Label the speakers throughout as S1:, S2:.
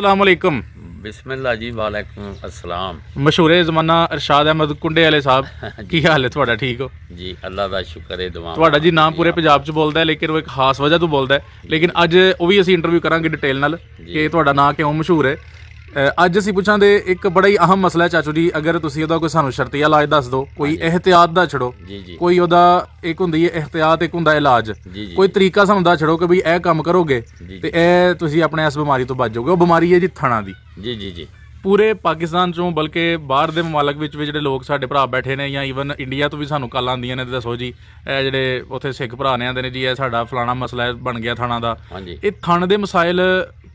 S1: अस्सलामुअलैकुम।
S2: बिस्मिल्लाह जी, वालेकुम अस्सलाम।
S1: मशहूर ज़माना इरशाद अहमद कुंडे वाले साहब की हाल है तुहाडा? ठीक हो
S2: जी, अल्लाह का शुक्र है। दुआ
S1: ਤੁਹਾਡਾ ਜੀ ਨਾਮ ਪੂਰੇ ਪੰਜਾਬ 'ਚ ਬੋਲਦਾ ਹੈ, ਲੇਕਿਨ ਉਹ ਇੱਕ ਖਾਸ ਵਜ੍ਹਾ ਤੋਂ ਬੋਲਦਾ ਹੈ। ਲੇਕਿਨ ਅੱਜ ਉਹ ਵੀ ਅਸੀਂ ਇੰਟਰਵਿਊ ਕਰਾਂਗੇ ਡਿਟੇਲ ਨਾਲ ਕਿ ਤੁਹਾਡਾ ਨਾਂ ਕਿਉਂ ਮਸ਼ਹੂਰ ਹੈ। ਅੱਜ ਅਸੀਂ ਪੁੱਛਾਂਗੇ ਇੱਕ ਬੜਾ ਹੀ ਅਹਿਮ ਮਸਲਾ ਹੈ ਚਾਚੂ ਜੀ, ਅਗਰ ਤੁਸੀਂ ਉਹਦਾ ਕੋਈ ਸਾਨੂੰ ਸ਼ਰਤੀਆ ਇਲਾਜ ਦੱਸ ਦਿਓ, ਕੋਈ ਇਹਤਿਆਤ ਦਾ ਛੜੋ, ਕੋਈ ਉਹਦਾ ਇੱਕ ਹੁੰਦੀ ਹੈ ਇਹਤਿਆਤ, ਇੱਕ ਹੁੰਦਾ ਇਲਾਜ, ਕੋਈ ਤਰੀਕਾ ਸਾਨੂੰ ਦੱਸ ਛੜੋ ਕਿ ਬਈ ਇਹ ਕੰਮ ਕਰੋਗੇ ਤੇ ਇਹ ਤੁਸੀਂ ਆਪਣੇ ਇਸ ਬਿਮਾਰੀ ਤੋਂ ਬਚ ਜਾਓਗੇ। ਉਹ ਬਿਮਾਰੀ ਹੈ ਜੀ ਥਣਾ ਦੀ।
S2: ਜੀ ਜੀ ਜੀ।
S1: ਪੂਰੇ ਪਾਕਿਸਤਾਨ ਚੋਂ ਬਲਕਿ ਬਾਹਰ ਦੇ ਮਮਾਲਕ ਵਿੱਚ ਵੀ ਜਿਹੜੇ ਲੋਕ ਸਾਡੇ ਭਰਾ ਬੈਠੇ ਨੇ, ਜਾਂ ਈਵਨ ਇੰਡੀਆ ਤੋਂ ਵੀ ਸਾਨੂੰ ਕਾਲ ਆਉਂਦੀਆਂ ਨੇ, ਤੇ ਦੱਸੋ ਜੀ ਇਹ ਜਿਹੜੇ ਉੱਥੇ ਸਿੱਖ ਭਰਾ ਨੇ ਆਉਂਦੇ ਨੇ ਜੀ, ਇਹ ਸਾਡਾ ਫਲਾਣਾ ਮਸਲਾ ਬਣ ਗਿਆ ਥਣਾ ਦਾ। ਇਹ ਥਣ ਦੇ ਮਸਾਇਲ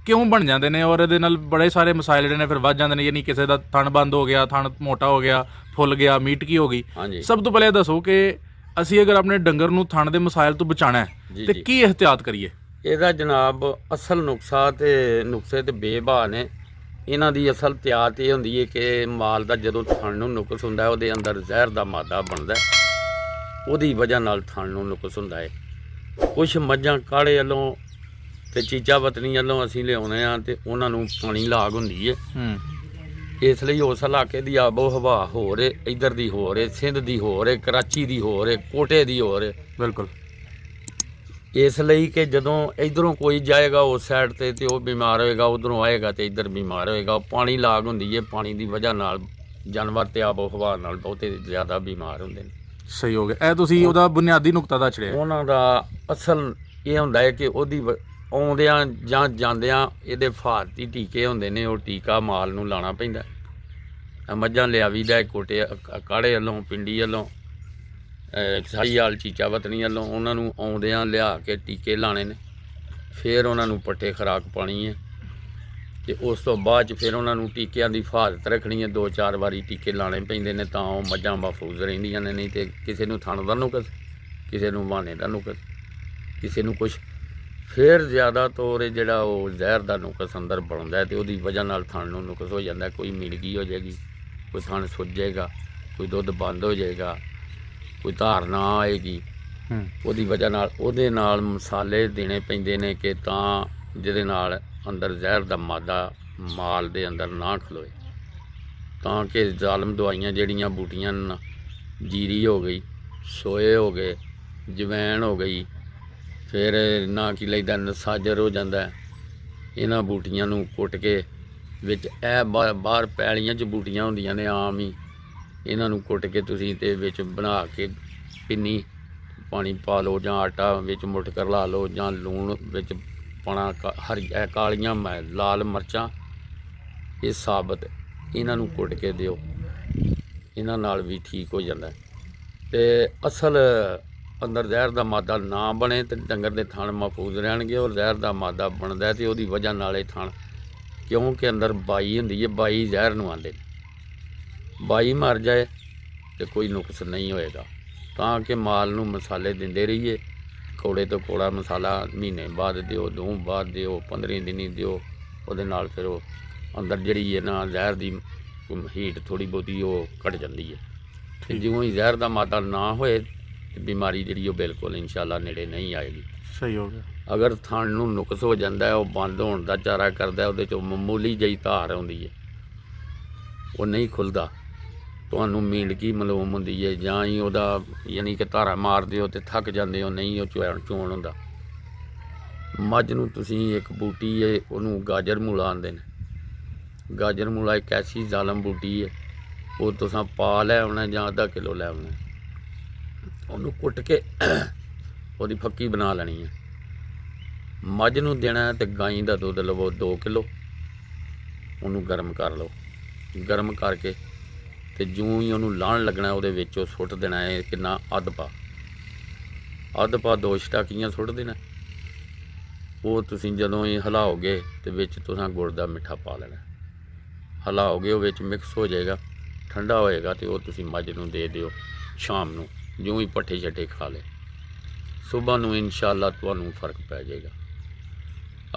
S1: ਕਿਉਂ ਬਣ ਜਾਂਦੇ ਨੇ, ਔਰ ਇਹਦੇ ਨਾਲ ਬੜੇ ਸਾਰੇ ਮਸਾਇਲ ਜਿਹੜੇ ਨੇ ਫਿਰ ਵੱਧ ਜਾਂਦੇ ਨੇ। ਯਾਨੀ ਕਿਸੇ ਦਾ ਥਣ ਬੰਦ ਹੋ ਗਿਆ, ਥਣ ਮੋਟਾ ਹੋ ਗਿਆ, ਫੁੱਲ ਗਿਆ, ਮੀਟਕੀ ਹੋ ਗਈ। ਸਭ ਤੋਂ ਪਹਿਲੇ ਦੱਸੋ ਕਿ ਅਸੀਂ ਅਗਰ ਆਪਣੇ ਡੰਗਰ ਨੂੰ ਥਣ ਦੇ ਮਸਾਇਲ ਤੋਂ ਬਚਾਉਣਾ ਹੈ ਤੇ ਕੀ ਇਹਤਿਆਤ ਕਰੀਏ?
S2: ਇਹਦਾ ਜਨਾਬ ਅਸਲ ਨੁਕਸੇ ਤੇ ਬੇਬਾ ਨੇ। ਇਹਨਾਂ ਦੀ ਅਸਲ ਤਿਆਤ ਇਹ ਹੁੰਦੀ ਹੈ ਕਿ ਮਾਲ ਦਾ ਜਦੋਂ ਥਣ ਨੂੰ ਨੁਕਸ ਹੁੰਦਾ, ਉਹਦੇ ਅੰਦਰ ਜ਼ਹਿਰ ਦਾ ਮਾਦਾ ਬਣਦਾ, ਉਹਦੀ ਵਜ੍ਹਾ ਨਾਲ ਥਣ ਨੂੰ ਨੁਕਸ ਹੁੰਦਾ ਹੈ। ਕੁਛ ਮੱਝਾਂ ਕਾੜੇ ਵੱਲੋਂ ਤੇ ਚੀਚਾ ਵਤਨੀ ਵੱਲੋਂ ਅਸੀਂ ਲਿਆਉਂਦੇ ਹਾਂ ਤੇ ਉਹਨਾਂ ਨੂੰ ਪਾਣੀ ਲਾਗ ਹੁੰਦੀ ਹੈ। ਇਸ ਲਈ ਉਸ ਇਲਾਕੇ ਦੀ ਆਬੋ ਹਵਾ ਹੋਰ ਹੈ, ਇੱਧਰ ਦੀ ਹੋਰ ਹੈ, ਸਿੰਧ ਦੀ ਹੋਰ ਹੈ, ਕਰਾਚੀ ਦੀ ਹੋਰ ਹੈ, ਕੋਟੇ ਦੀ ਹੋਰ ਹੈ।
S1: ਬਿਲਕੁਲ।
S2: ਇਸ ਲਈ ਕਿ ਜਦੋਂ ਇੱਧਰੋਂ ਕੋਈ ਜਾਏਗਾ ਉਸ ਸਾਈਡ ਤੇ ਉਹ ਬਿਮਾਰ ਹੋਏਗਾ, ਉੱਧਰੋਂ ਆਏਗਾ ਤੇ ਇੱਧਰ ਬਿਮਾਰ ਹੋਏਗਾ। ਪਾਣੀ ਲਾਗ ਹੁੰਦੀ ਹੈ, ਪਾਣੀ ਦੀ ਵਜ੍ਹਾ ਨਾਲ ਜਾਨਵਰ ਤੇ ਆਬੋ ਹਵਾ ਨਾਲ ਬਹੁਤੇ ਜ਼ਿਆਦਾ ਬਿਮਾਰ ਹੁੰਦੇ ਨੇ।
S1: ਸਹੀ ਹੋ ਗਿਆ। ਇਹ ਤੁਸੀਂ ਉਹਦਾ ਬੁਨਿਆਦੀ ਨੁਕਤਾ ਦਾ ਛੜਿਆ।
S2: ਉਹਨਾਂ ਦਾ ਅਸਲ ਇਹ ਹੁੰਦਾ ਹੈ ਕਿ ਉਹਦੀ ਆਉਂਦਿਆਂ ਜਾਂ ਜਾਂਦਿਆਂ ਇਹਦੇ ਫਾਰਤੀ ਟੀਕੇ ਹੁੰਦੇ ਨੇ, ਉਹ ਟੀਕਾ ਮਾਲ ਨੂੰ ਲਾਉਣਾ ਪੈਂਦਾ। ਮੱਝਾਂ ਲਿਆਵੀਦਾ ਕੋਟੇ ਕਾੜੇ ਵੱਲੋਂ, ਪਿੰਡੀ ਵੱਲੋਂ, ਸਾਈ ਵਾਲ ਚੀਚਾ ਵਤਨੀ ਵੱਲੋਂ, ਉਹਨਾਂ ਨੂੰ ਆਉਂਦਿਆਂ ਲਿਆ ਕੇ ਟੀਕੇ ਲਾਣੇ ਨੇ। ਫਿਰ ਉਹਨਾਂ ਨੂੰ ਪੱਠੇ ਖੁਰਾਕ ਪਾਉਣੀ ਹੈ ਅਤੇ ਉਸ ਤੋਂ ਬਾਅਦ 'ਚ ਫਿਰ ਉਹਨਾਂ ਨੂੰ ਟੀਕਿਆਂ ਦੀ ਹਿਫਾਜ਼ਤ ਰੱਖਣੀ ਹੈ। 2-4 ਵਾਰੀ ਟੀਕੇ ਲਾਣੇ ਪੈਂਦੇ ਨੇ ਤਾਂ ਉਹ ਮੱਝਾਂ ਮਹਿਫੂਜ਼ ਰਹਿੰਦੀਆਂ ਨੇ। ਨਹੀਂ ਤਾਂ ਕਿਸੇ ਨੂੰ ਥਣ ਦਾ ਨੁਕਸ, ਕਿਸੇ ਨੂੰ ਵਾਹਣੇ ਦਾ ਨੁਕਸ, ਕਿਸੇ ਨੂੰ ਕੁਛ। ਫਿਰ ਜ਼ਿਆਦਾ ਤੌਰ ਜਿਹੜਾ ਉਹ ਜ਼ਹਿਰ ਦਾ ਨੁਕਸ ਅੰਦਰ ਬਣਦਾ ਅਤੇ ਉਹਦੀ ਵਜ੍ਹਾ ਨਾਲ ਥਣ ਨੂੰ ਨੁਕਸ ਹੋ ਜਾਂਦਾ। ਕੋਈ ਮਿਲਗੀ ਹੋ ਜਾਏਗੀ, ਕੋਈ ਥਣ ਸੁੱਜ ਜਾਏਗਾ, ਕੋਈ ਦੁੱਧ ਬੰਦ ਹੋ ਜਾਏਗਾ, ਕੋਈ ਧਾਰ ਨਾ ਆਏਗੀ। ਉਹਦੀ ਵਜ੍ਹਾ ਨਾਲ ਉਹਦੇ ਨਾਲ ਮਸਾਲੇ ਦੇਣੇ ਪੈਂਦੇ ਨੇ ਕਿ ਤਾਂ ਜਿਹਦੇ ਨਾਲ ਅੰਦਰ ਜ਼ਹਿਰ ਦਾ ਮਾਦਾ ਮਾਲ ਦੇ ਅੰਦਰ ਨਾ ਖਲੋਏ, ਤਾਂ ਕਿ ਜ਼ਾਲਮ ਦਵਾਈਆਂ ਜਿਹੜੀਆਂ ਬੂਟੀਆਂ ਨੇ, ਜੀਰੀ ਹੋ ਗਈ, ਸੋਏ ਹੋ ਗਏ, ਜਵੈਣ ਹੋ ਗਈ, ਫਿਰ ਨਾ ਕੀ ਲਈਦਾ ਨਸਾਜਰ ਹੋ ਜਾਂਦਾ। ਇਹਨਾਂ ਬੂਟੀਆਂ ਨੂੰ ਕੁੱਟ ਕੇ ਵਿੱਚ ਇਹ ਬਾਹਰ ਪੈਲੀਆਂ 'ਚ ਬੂਟੀਆਂ ਹੁੰਦੀਆਂ ਨੇ ਆਮ ਹੀ, ਇਹਨਾਂ ਨੂੰ ਕੁੱਟ ਕੇ ਤੁਸੀਂ ਤੇ ਵਿੱਚ ਬਣਾ ਕੇ ਪਿੰਨੀ ਪਾਣੀ ਪਾ ਲਓ, ਜਾਂ ਆਟਾ ਵਿੱਚ ਮੁੱਠ ਕਰ ਲਾ ਲਓ, ਜਾਂ ਲੂਣ ਵਿੱਚ ਪਾਉਣਾ, ਹਰੀਆਂ ਕਾਲੀਆਂ ਲਾਲ ਮਿਰਚਾਂ, ਇਹ ਸਾਬਤ, ਇਹਨਾਂ ਨੂੰ ਕੁੱਟ ਕੇ ਦਿਓ। ਇਹਨਾਂ ਨਾਲ ਵੀ ਠੀਕ ਹੋ ਜਾਂਦਾ। ਅਤੇ ਅਸਲ ਅੰਦਰ ਜ਼ਹਿਰ ਦਾ ਮਾਦਾ ਨਾ ਬਣੇ ਤੇ ਡੰਗਰ ਦੇ ਥਣ ਮਹਿਫੂਜ਼ ਰਹਿਣਗੇ। ਔਰ ਜ਼ਹਿਰ ਦਾ ਮਾਦਾ ਬਣਦਾ ਅਤੇ ਉਹਦੀ ਵਜ੍ਹਾ ਨਾਲ ਇਹ ਥਣ, ਕਿਉਂਕਿ ਅੰਦਰ ਬਾਈ ਹੁੰਦੀ ਹੈ, ਬਾਈ ਜ਼ਹਿਰ ਨੂੰ ਆਉਂਦੇ ਨੇ। ਬਾਈ ਮਰ ਜਾਏ ਤੇ ਕੋਈ ਨੁਕਸ ਨਹੀਂ ਹੋਏਗਾ। ਤਾਂ ਕਿ ਮਾਲ ਨੂੰ ਮਸਾਲੇ ਦਿੰਦੇ ਰਹੀਏ, ਕੋੜੇ ਤੋਂ ਕੋੜਾ ਮਸਾਲਾ ਮਹੀਨੇ ਬਾਅਦ ਦਿਓ, 2 ਬਾਅਦ ਦਿਓ, 15 ਦਿਨੀ ਦਿਓ। ਉਹਦੇ ਨਾਲ ਫਿਰ ਉਹ ਅੰਦਰ ਜਿਹੜੀ ਹੈ ਨਾ ਜ਼ਹਿਰ ਦੀ ਹੀਟ ਥੋੜ੍ਹੀ ਬਹੁਤੀ ਉਹ ਘਟ ਜਾਂਦੀ ਹੈ। ਅਤੇ ਜਿਉਂ ਹੀ ਜ਼ਹਿਰ ਦਾ ਮਾਦਾ ਨਾ ਹੋਏ ਤੇ ਬਿਮਾਰੀ ਜਿਹੜੀ ਉਹ ਬਿਲਕੁਲ ਇਨਸ਼ਾਅੱਲਾ ਨੇੜੇ ਨਹੀਂ ਆਏਗੀ।
S1: ਸਹੀ ਹੋ ਗਿਆ।
S2: ਅਗਰ ਥਣ ਨੂੰ ਨੁਕਸ ਹੋ ਜਾਂਦਾ, ਉਹ ਬੰਦ ਹੋਣ ਦਾ ਚਾਰਾ ਕਰਦਾ, ਉਹਦੇ 'ਚੋਂ ਮਾਮੂਲੀ ਜਿਹੀ ਧਾਰ ਆਉਂਦੀ ਹੈ, ਉਹ ਨਹੀਂ ਖੁੱਲ੍ਹਦਾ, ਤੁਹਾਨੂੰ ਮੀਂਡਕੀ ਮਲੂਮ ਹੁੰਦੀ ਹੈ, ਜਾਂ ਹੀ ਉਹਦਾ ਯਾਨੀ ਕਿ ਧਾਰਾ ਮਾਰਦੇ ਹੋ ਅਤੇ ਥੱਕ ਜਾਂਦੇ ਹੋ, ਨਹੀਂ ਉਹ ਚੋਣ ਹੁੰਦਾ। ਮੱਝ ਨੂੰ ਤੁਸੀਂ ਇੱਕ ਬੂਟੀ ਹੈ, ਉਹਨੂੰ ਗਾਜਰ ਮੂਲਾ ਆਉਂਦੇ ਨੇ। ਗਾਜਰ ਮੂਲਾ ਇੱਕ ਐਸੀ ਜ਼ਾਲਮ ਬੂਟੀ ਹੈ, ਉਹ ਤੁਸੀਂ ਪਾ ਲੈ ਆਉਣਾ ਜਾਂ ਅੱਧਾ ਕਿਲੋ ਲੈ ਆਉਣਾ, ਉਹਨੂੰ ਕੁੱਟ ਕੇ ਉਹਦੀ ਫੱਕੀ ਬਣਾ ਲੈਣੀ ਹੈ। ਮੱਝ ਨੂੰ ਦੇਣਾ ਅਤੇ ਗਾਂ ਦਾ ਦੁੱਧ ਲਵੋ 2 ਕਿਲੋ, ਉਹਨੂੰ ਗਰਮ ਕਰ ਲਓ। ਗਰਮ ਕਰਕੇ ਅਤੇ ਜਿਉਂ ਹੀ ਉਹਨੂੰ ਲਾਹਣ ਲੱਗਣਾ, ਉਹਦੇ ਵਿੱਚ ਉਹ ਸੁੱਟ ਦੇਣਾ ਹੈ ਕਿੰਨਾ, ਅੱਧ ਪਾ 2 ਛਟਾਕੀਆਂ ਸੁੱਟ ਦੇਣਾ। ਉਹ ਤੁਸੀਂ ਜਦੋਂ ਹੀ ਹਿਲਾਓਗੇ ਅਤੇ ਵਿੱਚ ਤੁਸੀਂ ਗੁੜ ਦਾ ਮਿੱਠਾ ਪਾ ਲੈਣਾ। ਹਿਲਾਓਗੇ, ਉਹ ਵਿੱਚ ਮਿਕਸ ਹੋ ਜਾਏਗਾ, ਠੰਡਾ ਹੋਏਗਾ ਅਤੇ ਉਹ ਤੁਸੀਂ ਮੱਝ ਨੂੰ ਦੇ ਦਿਓ ਸ਼ਾਮ ਨੂੰ। ਜਿਉਂ ਹੀ ਪੱਠੇ ਛੱਟੇ ਖਾ ਲਏ, ਸੁਬਾਹ ਨੂੰ ਇਨਸ਼ਾਅੱਲਾ ਤੁਹਾਨੂੰ ਫਰਕ ਪੈ ਜਾਏਗਾ।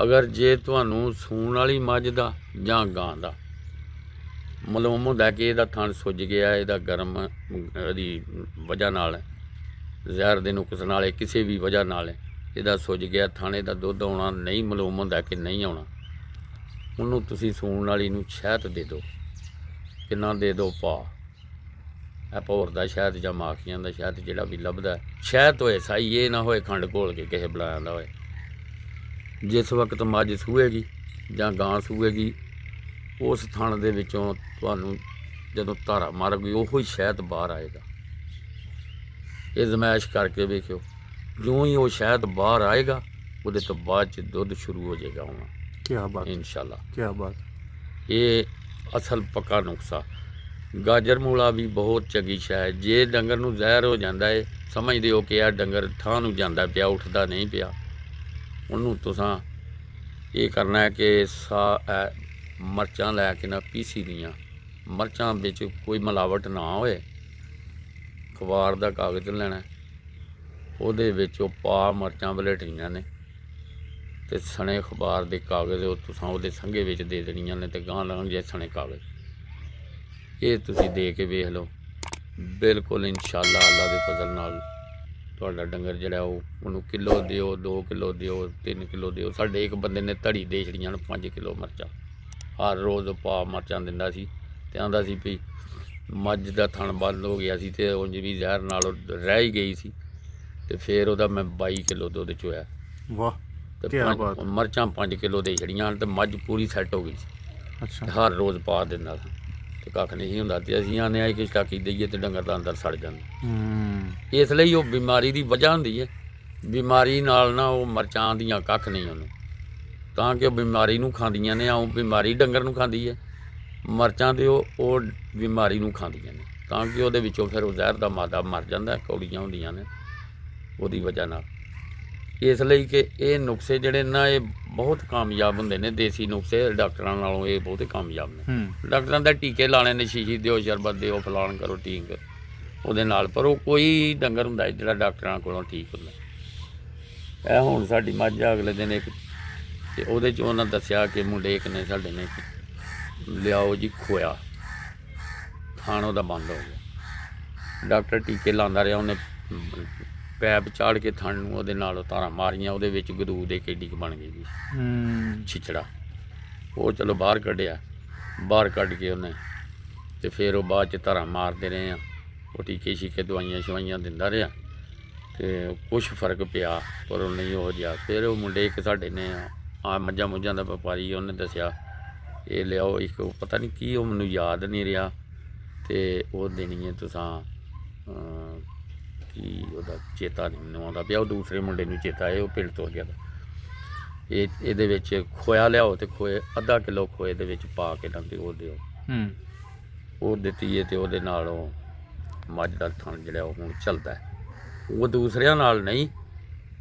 S2: ਅਗਰ ਜੇ ਤੁਹਾਨੂੰ ਸੂਣ ਵਾਲੀ ਮੱਝ ਦਾ ਜਾਂ ਗਾਂ ਦਾ ਮਲੂਮ ਹੁੰਦਾ ਕਿ ਇਹਦਾ ਥਣ ਸੁੱਜ ਗਿਆ, ਇਹਦਾ ਗਰਮ ਇਹਦੀ ਵਜ੍ਹਾ ਨਾਲ, ਜ਼ਹਿਰ ਦੇ ਨੁਕਸ ਨਾਲ, ਕਿਸੇ ਵੀ ਵਜ੍ਹਾ ਨਾਲ ਇਹਦਾ ਸੁੱਜ ਗਿਆ ਥਣ, ਇਹਦਾ ਦੁੱਧ ਆਉਣਾ ਨਹੀਂ ਮਲੂਮ ਹੁੰਦਾ ਕਿ ਨਹੀਂ ਆਉਣਾ, ਉਹਨੂੰ ਤੁਸੀਂ ਸੂਣ ਵਾਲੀ ਨੂੰ ਸ਼ਹਿਦ ਦੇ ਦਿਓ, ਕਿੰਨਾ ਦੇ ਦਿਓ ਪਾ, ਇਹ ਭੌਰ ਦਾ ਸ਼ਹਿਦ ਜਾਂ ਮਾਖੀਆਂ ਦਾ ਸ਼ਹਿਦ ਜਿਹੜਾ ਵੀ ਲੱਭਦਾ, ਸ਼ਹਿਦ ਹੋਏ ਸਾਈ, ਇਹ ਨਾ ਹੋਏ ਖੰਡ ਘੋਲ ਕੇ ਕਿਸੇ ਬਲਾਇਆ ਦਾ ਹੋਏ। ਜਿਸ ਵਕਤ ਮੱਝ ਸੂਏਗੀ ਜਾਂ ਗਾਂ ਸੂਏਗੀ, ਉਸ ਥਣ ਦੇ ਵਿੱਚੋਂ ਤੁਹਾਨੂੰ ਜਦੋਂ ਧਾਰਾ ਮਾਰੋਗੇ ਉਹੋ ਹੀ ਸ਼ਹਿਦ ਬਾਹਰ ਆਏਗਾ। ਇਹ ਜ਼ਮੈਸ਼ ਕਰਕੇ ਵੇਖਿਓ, ਜਿਉਂ ਹੀ ਉਹ ਸ਼ਹਿਦ ਬਾਹਰ ਆਏਗਾ ਉਹਦੇ ਤੋਂ ਬਾਅਦ 'ਚ ਦੁੱਧ ਸ਼ੁਰੂ ਹੋ ਜਾਏਗਾ ਆਉਣਾ।
S1: ਕੀ ਬਾਤ,
S2: ਇਨਸ਼ਾਅੱਲਾ।
S1: ਕੀ ਬਾਤ।
S2: ਇਹ ਅਸਲ ਪੱਕਾ ਨੁਕਸਾ। ਗਾਜਰ ਮੂਲਾ ਵੀ ਬਹੁਤ ਚੰਗੀ ਸ਼ੈ ਹੈ। ਜੇ ਡੰਗਰ ਨੂੰ ਜ਼ਹਿਰ ਹੋ ਜਾਂਦਾ ਹੈ, ਸਮਝਦੇ ਹੋ ਕਿ ਇਹ ਡੰਗਰ ਥਾਂ ਨੂੰ ਜਾਂਦਾ ਪਿਆ, ਉੱਠਦਾ ਨਹੀਂ ਪਿਆ, ਉਹਨੂੰ ਤੁਸੀਂ ਇਹ ਕਰਨਾ ਹੈ ਕਿ ਮਿਰਚਾਂ ਲੈ ਕੇ ਨਾ ਪੀਸੀ ਦੀਆਂ, ਮਿਰਚਾਂ ਵਿੱਚ ਕੋਈ ਮਿਲਾਵਟ ਨਾ ਹੋਏ, ਅਖਬਾਰ ਦਾ ਕਾਗਜ਼ ਲੈਣਾ, ਉਹਦੇ ਵਿੱਚ ਉਹ ਪਾ ਮਿਰਚਾਂ ਵਲੇਟਣੀਆਂ ਨੇ ਤੇ ਸਣੇ ਅਖਬਾਰ ਦੇ ਕਾਗਜ਼ ਉਹ ਤੁਸੀਂ ਉਹਦੇ ਸੰਘੇ ਵਿੱਚ ਦੇ ਦੇਣੀਆਂ ਨੇ ਤੇ ਗਾਂ ਲਾਉਣਗੇ ਸਣੇ ਕਾਗਜ਼। ਇਹ ਤੁਸੀਂ ਦੇ ਕੇ ਵੇਖ ਲਓ, ਬਿਲਕੁਲ ਇਨਸ਼ਾਅੱਲਾ ਅੱਲਾ ਦੇ ਫਜ਼ਲ ਨਾਲ ਤੁਹਾਡਾ ਡੰਗਰ ਜਿਹੜਾ ਉਹਨੂੰ ਕਿਲੋ ਦਿਓ, 2 ਕਿਲੋ ਦਿਓ, 3 ਕਿਲੋ ਦਿਓ। ਸਾਡੇ ਇੱਕ ਬੰਦੇ ਨੇ ਧੜੀ ਦੇ ਛੜੀਆਂ ਨੇ 5 ਕਿਲੋ ਮਿਰਚਾਂ, ਹਰ ਰੋਜ਼ ਪਾ ਮਿਰਚਾਂ ਦਿੰਦਾ ਸੀ ਤੇ ਆਂਦਾ ਸੀ ਵੀ ਮੱਝ ਦਾ ਥਣ ਬੰਦ ਹੋ ਗਿਆ ਸੀ ਤੇ ਉਂਝ ਵੀ ਜ਼ਹਿਰ ਨਾਲ ਰਹਿ ਹੀ ਗਈ ਸੀ, ਤੇ ਫਿਰ ਉਹਦਾ ਮੈਂ 22 ਕਿਲੋ ਦੁੱਧ ਚੋਇਆ।
S1: ਵਾਹ,
S2: ਤੇ
S1: ਕੀ ਬਾਤ।
S2: ਮਿਰਚਾਂ 5 ਕਿਲੋ ਦੇ ਛੜੀਆਂ ਤੇ ਮੱਝ ਪੂਰੀ ਸੈੱਟ ਹੋ ਗਈ ਸੀ।
S1: ਅੱਛਾ,
S2: ਹਰ ਰੋਜ਼ ਪਾ ਦਿੰਦਾ ਸੀ ਤੇ ਕੱਖ ਨਹੀਂ ਹੁੰਦਾ, ਤੇ ਅਸੀਂ ਆਨੇ ਆਏ ਕਿ ਸਟਾਕੀ ਦਈਏ ਤੇ ਡੰਗਰ ਦਾ ਅੰਦਰ ਸੜ ਜਾਂਦਾ। ਇਸ ਲਈ ਉਹ ਬਿਮਾਰੀ ਦੀ ਵਜ੍ਹਾ ਹੁੰਦੀ ਹੈ, ਬਿਮਾਰੀ ਨਾਲ ਨਾ ਉਹ ਮਿਰਚਾਂ ਦੀਆਂ ਕੱਖ ਨਹੀਂ ਉਹਨੂੰ, ਤਾਂ ਕਿ ਉਹ ਬਿਮਾਰੀ ਨੂੰ ਖਾਂਦੀਆਂ ਨੇ। ਉਹ ਬਿਮਾਰੀ ਡੰਗਰ ਨੂੰ ਖਾਂਦੀ ਹੈ, ਮਿਰਚਾਂ ਤੇ ਉਹ ਬਿਮਾਰੀ ਨੂੰ ਖਾਂਦੀਆਂ ਨੇ, ਤਾਂ ਕਿ ਉਹਦੇ ਵਿੱਚੋਂ ਫਿਰ ਉਹ ਜ਼ਹਿਰ ਦਾ ਮਾਦਾ ਮਰ ਜਾਂਦਾ, ਕੌੜੀਆਂ ਹੁੰਦੀਆਂ ਨੇ ਉਹਦੀ ਵਜ੍ਹਾ ਨਾਲ। ਇਸ ਲਈ ਕਿ ਇਹ ਨੁਕਸੇ ਜਿਹੜੇ ਨਾ ਇਹ ਬਹੁਤ ਕਾਮਯਾਬ ਹੁੰਦੇ ਨੇ, ਦੇਸੀ ਨੁਕਸੇ ਡਾਕਟਰਾਂ ਨਾਲੋਂ ਇਹ ਬਹੁਤ ਕਾਮਯਾਬ ਨੇ। ਡਾਕਟਰਾਂ ਦਾ ਟੀਕੇ ਲਾਣੇ ਨੇ, ਸ਼ੀਸ਼ੀ ਦਿਓ, ਸ਼ਰਬਤ ਦਿਓ, ਫਲਾਣ ਕਰੋ, ਟੀਕ ਉਹਦੇ ਨਾਲ, ਪਰ ਉਹ ਕੋਈ ਡੰਗਰ ਹੁੰਦਾ ਜਿਹੜਾ ਡਾਕਟਰਾਂ ਕੋਲੋਂ ਠੀਕ ਹੁੰਦਾ। ਇਹ ਹੁਣ ਸਾਡੀ ਮੱਝ ਅਗਲੇ ਦਿਨ ਇੱਕ ਤੇ ਉਹਦੇ 'ਚ ਉਹਨਾਂ ਦੱਸਿਆ ਕਿ ਮੁੰਡੇ ਇੱਕ ਨੇ ਸਾਡੇ ਨੇ ਲਿਆਓ ਜੀ ਖੋਇਆ, ਖਾਣ ਉਹਦਾ ਬੰਦ ਹੋ ਗਿਆ। ਡਾਕਟਰ ਟੀਕੇ ਲਾਉਂਦਾ ਰਿਹਾ, ਉਹਨੇ ਪੈਪ ਚਾੜ ਕੇ ਥਣ ਨੂੰ ਉਹਦੇ ਨਾਲ ਤਾਰਾਂ ਮਾਰੀਆਂ, ਉਹਦੇ ਵਿੱਚ ਗਦੂ ਦੇ ਕਿੱਡੀ ਕੁ ਬਣ ਗਈ ਜੀ ਛਿਚੜਾ। ਉਹ ਚਲੋ ਬਾਹਰ ਕੱਢਿਆ, ਬਾਹਰ ਕੱਢ ਕੇ ਉਹਨੇ ਤੇ ਫਿਰ ਉਹ ਬਾਅਦ 'ਚ ਤਾਰਾਂ ਮਾਰਦੇ ਰਹੇ ਆ, ਉਹ ਟੀਕੇ ਸ਼ੀਕੇ ਦਵਾਈਆਂ ਸ਼ਵਾਈਆਂ ਦਿੰਦਾ ਰਿਹਾ ਤੇ ਕੁਛ ਫਰਕ ਪਿਆ, ਪਰ ਉਹ ਨਹੀਂ ਹੋ ਜਿਹਾ। ਫਿਰ ਉਹ ਮੁੰਡੇ ਇੱਕ ਸਾਡੇ ਨੇ ਆ ਮੱਝਾਂ ਮੁੱਝਾਂ ਦਾ ਵਪਾਰੀ, ਉਹਨੇ ਦੱਸਿਆ ਇਹ ਲਿਆਓ ਇੱਕ ਪਤਾ ਨਹੀਂ ਕੀ, ਉਹ ਮੈਨੂੰ ਯਾਦ ਨਹੀਂ ਰਿਹਾ, ਤੇ ਉਹ ਦੇਣੀ ਹੈ ਤੁਸਾਂ ਕੀ ਉਹਦਾ ਚੇਤਾ ਨਹੀਂ ਮੈਨੂੰ ਆਉਂਦਾ ਪਿਆ, ਉਹ ਦੂਸਰੇ ਮੁੰਡੇ ਨੂੰ ਚੇਤਾ ਹੈ, ਉਹ ਪਿੰਡ ਤੋਂ ਗਿਆ। ਇਹਦੇ ਵਿੱਚ ਖੋਇਆ ਲਿਆਓ ਤੇ ਖੋਏ ਅੱਧਾ ਕਿਲੋ ਖੋਏ ਦੇ ਵਿੱਚ ਪਾ ਕੇ ਨਾ ਤੇ ਉਹ ਦਿਓ, ਉਹ ਦਿੱਤੀ ਹੈ ਤੇ ਉਹਦੇ ਨਾਲ ਉਹ ਮੱਝ ਦਾ ਥਣ ਜਿਹੜਾ ਉਹ ਹੁਣ ਚੱਲਦਾ ਹੈ। ਉਹ ਦੂਸਰਿਆਂ ਨਾਲ ਨਹੀਂ,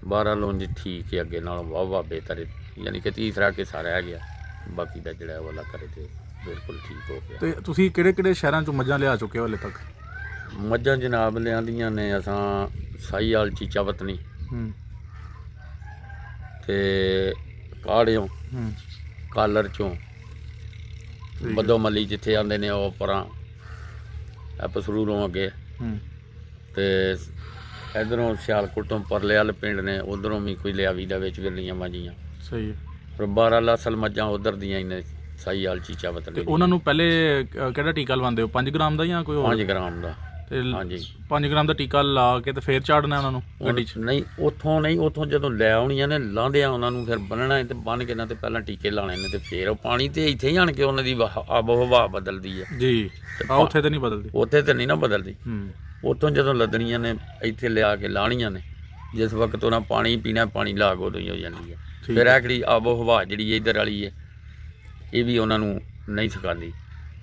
S2: 12 ਲੌਂਜ ਠੀਕ ਹੈ, ਅੱਗੇ ਨਾਲੋਂ ਵਾਹ ਬਿਹਤਰ, ਯਾਨੀ ਕਿ ਤੀਸਰਾ ਕਿੱਸਾ ਰਹਿ ਗਿਆ, ਬਾਕੀ ਦਾ ਜਿਹੜਾ ਉਹ ਅੱਲਾ ਕਰੇ ਤੇ ਬਿਲਕੁਲ ਠੀਕ ਹੋ ਗਿਆ।
S1: ਤੇ ਤੁਸੀਂ ਕਿਹੜੇ ਕਿਹੜੇ ਸ਼ਹਿਰਾਂ 'ਚੋਂ ਮੱਝਾਂ ਲਿਆ ਚੁੱਕੇ ਹੋ ਹਾਲੇ ਤੱਕ?
S2: ਮੱਝਾਂ ਜਨਾਬ ਲਿਆਂਦੀਆਂ ਨੇ ਅਸਾਂ ਸਾਹੀਵਾਲ ਚੀਚਾ ਵਤਨੀ ਤੇ ਕਾੜਿਓਂ, ਕਾਲਰ 'ਚੋਂ, ਬੱਦੋ ਮੱਲੀ ਜਿੱਥੇ ਆਉਂਦੇ ਨੇ ਉਹ ਪਰਾਂ ਪਸਰੂਰੋਂ ਅੱਗੇ, ਤੇ ਇੱਧਰੋਂ ਸਿਆਲਕੋਟ ਤੋਂ ਪਰਲੇ ਵਾਲੇ ਪਿੰਡ ਨੇ, ਉੱਧਰੋਂ ਵੀ ਕੋਈ ਲਿਆਵੀ ਦਾ ਵਿੱਚ ਵਿਰਲੀਆਂ ਮਾਝੀਆਂ। ਸਹੀ ਹੈ। ਪਰ 12 ਲਸਲ ਮੱਝਾਂ ਉੱਧਰ ਦੀਆਂ ਹੀ ਨੇ ਸਾਹੀਵਾਲ ਚੀਚਾ ਵਤਨੀ। ਉਹਨਾਂ ਨੂੰ ਪਹਿਲੇ ਕਿਹੜਾ ਟੀਕਾ ਲਵਾਉਂਦੇ ਹੋ, 5 ਗ੍ਰਾਮ ਦਾ ਜਾਂ ਕੋਈ 5 ਗ੍ਰਾਮ ਦਾ? ਹਾਂਜੀ, 5 ਗ੍ਰਾਮ ਦਾ ਟੀਕਾ ਲਾ ਕੇ ਤੇ ਫਿਰ ਚਾੜਨਾ ਉਹਨਾਂ ਨੂੰ ਗੱਡੀ 'ਚ? ਨਹੀਂ, ਉੱਥੋਂ ਨਹੀਂ, ਉੱਥੋਂ ਜਦੋਂ ਲੈ ਆਉਣੀਆਂ ਨੇ ਲਾਂਦਿਆਂ ਉਹਨਾਂ ਨੂੰ ਫਿਰ ਬੰਨਣਾ ਤੇ ਬੰਨ੍ਹ ਕੇ ਨਾ ਤੇ ਪਹਿਲਾਂ ਟੀਕੇ ਲਾਣੇ ਨੇ, ਤੇ ਫਿਰ ਉਹ ਪਾਣੀ ਤੇ ਇੱਥੇ ਹੀ ਆਣ ਕੇ ਉਹਨਾਂ ਦੀ ਆਬੋ ਹਵਾ ਬਦਲਦੀ ਹੈ ਜੀ। ਉੱਥੇ ਤਾਂ ਨਹੀਂ ਬਦਲਦੀ? ਉੱਥੇ ਤਾਂ ਨਹੀਂ ਨਾ ਬਦਲਦੀ। ਉੱਥੋਂ ਜਦੋਂ ਲੱਦਣੀਆਂ ਨੇ ਇੱਥੇ ਲਿਆ ਕੇ ਲਾਣੀਆਂ ਨੇ, ਜਿਸ ਵਕਤ ਉਹਨਾਂ ਪਾਣੀ ਪੀਣਾ, ਪਾਣੀ ਲਾਗ ਉਦੋਂ ਹੀ ਹੋ ਜਾਂਦੀ ਹੈ। ਫਿਰ ਇਹ ਜਿਹੜੀ ਆਬੋ ਹਵਾ ਜਿਹੜੀ ਇੱਧਰ ਵਾਲੀ ਹੈ, ਇਹ ਵੀ ਉਹਨਾਂ ਨੂੰ ਨਹੀਂ ਸਿਖਾਉਂਦੀ,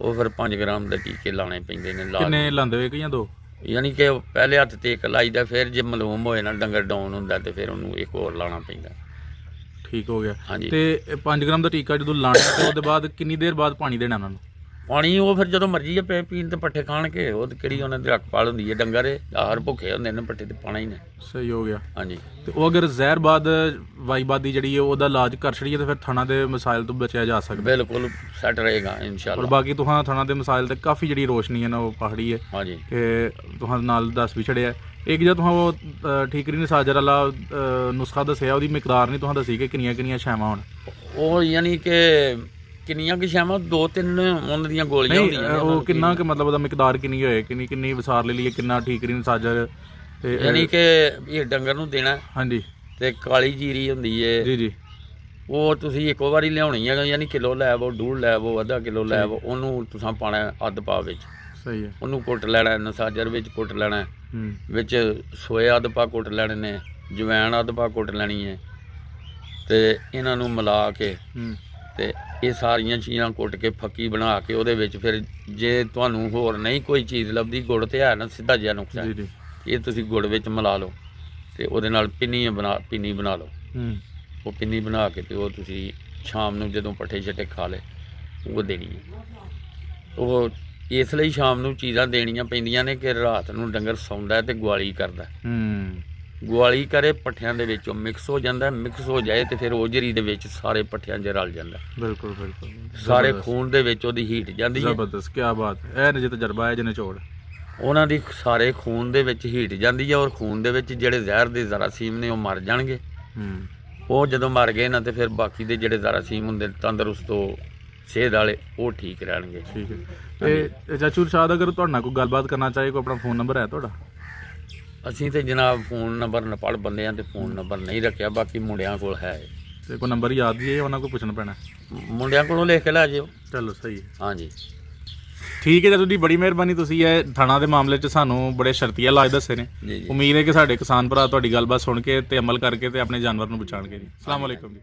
S2: ਉਹ ਫਿਰ 5 ਗ੍ਰਾਮ ਦੇ ਟੀਕੇ ਲਾਣੇ ਪੈਂਦੇ ਨੇ। ਕਿੰਨੇ ਲਾਉਂਦੇ ਹੋ, ਇੱਕ ਜਾਂ 2? ਯਾਨੀ ਕਿ ਪਹਿਲੇ ਹੱਥ ਤੇ ਇੱਕ ਲਾਈਦਾ, ਫਿਰ ਜੇ ਮਲੂਮ ਹੋਏ ਨਾ ਡੰਗਰ ਡਾਊਨ ਹੁੰਦਾ ਤੇ ਫਿਰ ਉਹਨੂੰ ਇੱਕ ਹੋਰ ਲਾਉਣਾ ਪੈਂਦਾ। ਠੀਕ ਹੋ ਗਿਆ। ਹਾਂਜੀ। ਤੇ 5 ਗ੍ਰਾਮ ਦਾ ਟੀਕਾ ਜਦੋਂ ਲਾਣਾ ਤੇ ਉਹਦੇ ਬਾਅਦ ਕਿੰਨੀ ਦੇਰ ਬਾਅਦ ਪਾਣੀ ਦੇਣਾ ਉਹਨਾਂ ਨੂੰ? ਪਾਣੀ ਉਹ ਫਿਰ ਜਦੋਂ ਮਰਜ਼ੀ ਹੈ ਪੀਣ ਤੇ ਪੱਠੇ ਖਾਣ ਕੇ, ਉਹ ਕਿਹੜੀ ਉਹਨਾਂ ਦੀ ਰੱਖਪਾਲ ਹੁੰਦੀ ਹੈ, ਡੰਗਰ ਹਰ ਭੁੱਖੇ ਹੁੰਦੇ ਨੇ, ਪੱਠੇ ਤੇ ਪਾਣਾ ਹੀ ਨੇ। ਸਹੀ ਹੋ ਗਿਆ। ਹਾਂਜੀ। ਤੇ ਉਹ ਅਗਰ ਜ਼ਹਿਰਬਾਦ ਵਾਈਬਾਦੀ ਜਿਹੜੀ ਹੈ ਉਹਦਾ ਇਲਾਜ ਕਰ ਛੜੀਏ ਤਾਂ ਫਿਰ ਥਣਾ ਦੇ ਮਸਾਇਲ ਤੋਂ ਬਚਿਆ ਜਾ ਸਕਦਾ? ਬਿਲਕੁਲ ਸੈੱਟ ਰਹੇਗਾ ਇਨਸ਼ਾਅੱਲਾ। ਔਰ ਬਾਕੀ ਤੁਹਾਂ ਥਣਾ ਦੇ ਮਸਾਇਲ ਤੇ ਕਾਫੀ ਜਿਹੜੀ ਰੋਸ਼ਨੀ ਹੈ ਨਾ ਉਹ ਪਹਾੜੀ ਹੈ। ਹਾਂਜੀ। ਕਿ ਤੁਹਾਂ ਨਾਲ ਦੱਸ ਵੀ ਛੜਿਆ ਇੱਕ ਜਦ ਤੁਹਾਂ ਉਹ ਠੀਕਰੀ ਨੇ ਸਾਜਰ ਵਾਲਾ ਨੁਸਖਾ ਦੱਸਿਆ, ਉਹਦੀ ਮਿਕਦਾਰ ਨਹੀਂ ਤੁਹਾਂ ਦੱਸੀ ਕਿ ਕਿੰਨੀਆਂ ਕਿੰਨੀਆਂ ਛਾਵਾਂ ਹੋਣ? ਉਹ ਯਾਨੀ ਕਿ ਕਿੰਨੀਆਂ ਕਿ ਸ਼ਾਮਾਂ 2-3 ਉਹਨਾਂ ਦੀਆਂ ਗੋਲੀਆਂ
S1: ਨਹੀਂ
S2: ਹੁੰਦੀਆਂ ਨੇ
S1: ਉਹ ਕਿੰਨਾ ਕਿ ਮਤਲਬ ਉਹਦਾ ਮਿਕਦਾਰ ਕਿੰਨੀ ਹੋਏ, ਕਿੰਨੀ ਵਿਸਾਰ ਲੈ ਲਈਏ, ਕਿੰਨਾ ਠੀਕਰੀ ਸਾਜਰ ਤੇ
S2: ਯਾਨੀ ਕਿ ਇਹ ਡੰਗਰ ਨੂੰ ਦੇਣਾ।
S1: ਹਾਂਜੀ
S2: ਤੇ ਕਾਲੀ ਜੀਰੀ ਹੁੰਦੀ ਏ
S1: ਜੀ ਜੀ
S2: ਉਹ ਤੁਸੀਂ ਇੱਕੋ ਵਾਰੀ ਲਿਆਉਣੀ ਹੈ, ਯਾਨੀ ਕਿਲੋ ਲੈ ਆਵੋ, 1.5 ਲੈ ਆਵੋ, ਅੱਧਾ ਕਿਲੋ ਲੈ ਆਵੋ, ਉਹਨੂੰ ਤੁਸੀਂ ਪਾਣਾ ਅੱਧ ਪਾ ਵਿੱਚ,
S1: ਸਹੀ ਹੈ।
S2: ਉਹਨੂੰ ਕੁੱਟ ਲੈਣਾ, ਨਸਾਜਰ ਵਿੱਚ ਕੁੱਟ ਲੈਣਾ, ਵਿੱਚ ਸੋਏ ਅੱਧ ਪਾ ਕੁੱਟ ਲੈਣੇ ਨੇ, ਜਵੈਣ ਅੱਧ ਪਾ ਕੁੱਟ ਲੈਣੀ ਹੈ, ਤੇ ਇਹਨਾਂ ਨੂੰ ਮਿਲਾ ਕੇ ਤੇ ਇਹ ਸਾਰੀਆਂ ਚੀਜ਼ਾਂ ਕੁੱਟ ਕੇ ਫੱਕੀ ਬਣਾ ਕੇ ਉਹਦੇ ਵਿੱਚ ਫਿਰ ਜੇ ਤੁਹਾਨੂੰ ਹੋਰ ਨਹੀਂ ਕੋਈ ਚੀਜ਼ ਲੱਭਦੀ, ਗੁੜ ਤੇ ਹੈ ਨਾ ਸਿੱਧਾ ਜਿਹਾ ਨੁਕਸਾ, ਇਹ ਤੁਸੀਂ ਗੁੜ ਵਿੱਚ ਮਿਲਾ ਲਓ ਤੇ ਉਹਦੇ ਨਾਲ ਪਿੰਨੀ ਬਣਾ ਲਓ। ਉਹ ਪਿੰਨੀ ਬਣਾ ਕੇ ਤੇ ਉਹ ਤੁਸੀਂ ਸ਼ਾਮ ਨੂੰ ਜਦੋਂ ਪੱਠੇ ਛੱਟੇ ਖਾ ਲਏ ਉਹ ਦੇਣੀ ਹੈ। ਉਹ ਇਸ ਲਈ ਸ਼ਾਮ ਨੂੰ ਚੀਜ਼ਾਂ ਦੇਣੀਆਂ ਪੈਂਦੀਆਂ ਨੇ ਕਿ ਰਾਤ ਨੂੰ ਡੰਗਰ ਸੌਂਦਾ ਤੇ ਗੁਆਲੀ ਕਰਦਾ, ਗੁਆਲੀ ਕਰੇ ਪੱਠਿਆਂ ਦੇ ਵਿੱਚੋਂ ਮਿਕਸ ਹੋ ਜਾਂਦਾ, ਮਿਕਸ ਹੋ ਜਾਏ ਤੇ ਫਿਰ ਓਜਰੀ ਦੇ ਵਿੱਚ ਸਾਰੇ ਪੱਠਿਆਂ 'ਚ ਰਲ ਜਾਂਦਾ।
S1: ਬਿਲਕੁਲ ਬਿਲਕੁਲ
S2: ਸਾਰੇ ਖੂਨ ਦੇ ਵਿੱਚ ਉਹਦੀ ਹੀਟ ਜਾਂਦੀ ਹੈ।
S1: ਜ਼ਬਰਦਸਤ, ਕੀ ਬਾਤ ਹੈ, ਇਹ ਨੇ ਜੇ ਤਜਰਬਾ ਹੈ ਜਿਹਨੇ ਚੋੜ
S2: ਉਹਨਾਂ ਦੀ ਸਾਰੇ ਖੂਨ ਦੇ ਵਿੱਚ ਹੀਟ ਜਾਂਦੀ ਹੈ, ਔਰ ਖੂਨ ਦੇ ਵਿੱਚ ਜਿਹੜੇ ਜ਼ਹਿਰ ਦੇ ਜ਼ਰਾਸੀਮ ਨੇ ਉਹ ਮਰ ਜਾਣਗੇ। ਉਹ ਜਦੋਂ ਮਰ ਗਏ ਨਾ ਤੇ ਫਿਰ ਬਾਕੀ ਦੇ ਜਿਹੜੇ ਜ਼ਰਾਸੀਮ ਹੁੰਦੇ ਤੰਦਰੁਸਤ ਉਹ ਸਿਹਤ ਵਾਲੇ ਉਹ ਠੀਕ ਰਹਿਣਗੇ।
S1: ਠੀਕ ਹੈ। ਤੇ ਚਾਚੂ ਇਰਸ਼ਾਦ ਅਗਰ ਤੁਹਾਡੇ ਨਾਲ ਕੋਈ ਗੱਲਬਾਤ ਕਰਨਾ ਚਾਹੇ, ਕੋਈ ਆਪਣਾ ਫੋਨ ਨੰਬਰ ਹੈ ਤੁਹਾਡਾ?
S2: ਅਸੀਂ ਤੇ ਜਨਾਬ ਫੋਨ ਨੰਬਰ ਨਪੜ ਬੰਦੇ ਆ ਤੇ ਫੋਨ ਨੰਬਰ ਨਹੀਂ ਰੱਖਿਆ, ਬਾਕੀ ਮੁੰਡਿਆਂ ਕੋਲ ਹੈ।
S1: ਤੇ ਕੋਈ ਨੰਬਰ ਯਾਦ ਹੀ ਹੈ, ਉਹਨਾਂ ਕੋਲ ਪੁੱਛਣਾ ਪੈਣਾ?
S2: ਮੁੰਡਿਆਂ ਕੋਲੋਂ ਲਿਖ ਕੇ ਲੈ ਜਿਓ।
S1: ਚਲੋ ਸਹੀ ਹੈ।
S2: ਹਾਂਜੀ
S1: ਠੀਕ ਹੈ ਚਾਚੂ ਜੀ, ਬੜੀ ਮਿਹਰਬਾਨੀ, ਤੁਸੀਂ ਇਹ ਥਾਣਾ ਦੇ ਮਾਮਲੇ 'ਚ ਸਾਨੂੰ ਬੜੇ ਸ਼ਰਤੀਆ ਇਲਾਜ ਦੱਸੇ ਨੇ।
S2: ਜੀ ਜੀ।
S1: ਉਮੀਦ ਹੈ ਕਿ ਸਾਡੇ ਕਿਸਾਨ ਭਰਾ ਤੁਹਾਡੀ ਗੱਲਬਾਤ ਸੁਣ ਕੇ ਤੇ ਅਮਲ ਕਰਕੇ ਤੇ ਆਪਣੇ ਜਾਨਵਰ ਨੂੰ ਬਚਾਉਣਗੇ ਜੀ। ਅਸਲਾਮ ਵਾਲੇਕੁਮ ਜੀ।